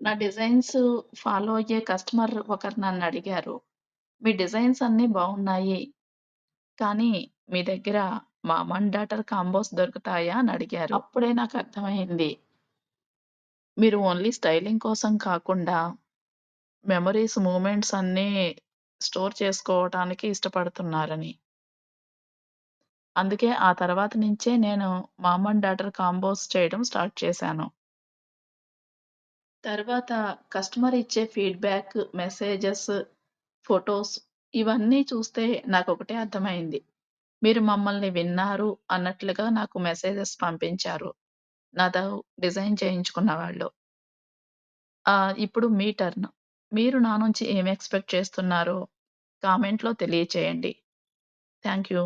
నా designs follow అయ్యే customer ఒకరు నన్నడిగారు. "మీ డిజైన్స్ అన్నీ బావున్నాయి. కానీ మీ దగ్గర మామ్ అండ్ డాటర్ కాంబోస్ దొరుకుతాయా?" అని అడిగారు. అప్పుడే నాకర్థమైంది. మీరు ఓన్లీ స్టైలింగ్ కోసం కాకుండా మెమోరీస్, మూమెంట్స్ అన్నీ స్టోర్ చేసుకోవటానికి ఇష్టపడుతున్నారని. అందుకే ఆ తర్వాత నుంచే నేను మామ్ అండ్ డాటర్ కాంబోస్ చేయడం స్టార్ట్ చేశాను. తర్వాత కస్టమర్ ఇచ్చే ఫీడ్‌బ్యాక్, మెసేజెస్, ఫోటోస్ ఇవన్నీ చూస్తే నాకొకటే అర్థమైంది. మీరు మమ్మల్ని విన్నారు అన్నట్లుగా నాకు మెసేజెస్ పంపించారు. నాతో డిజైన్ చేయించుకున్నవాళ్ళు. ఇప్పుడు మీ టర్న్. మీరు నా నుంచి ఏమి ఎక్స్‌పెక్ట్ చేస్తున్నారో కామెంట్‌లో తెలియచేయండి. Thank you.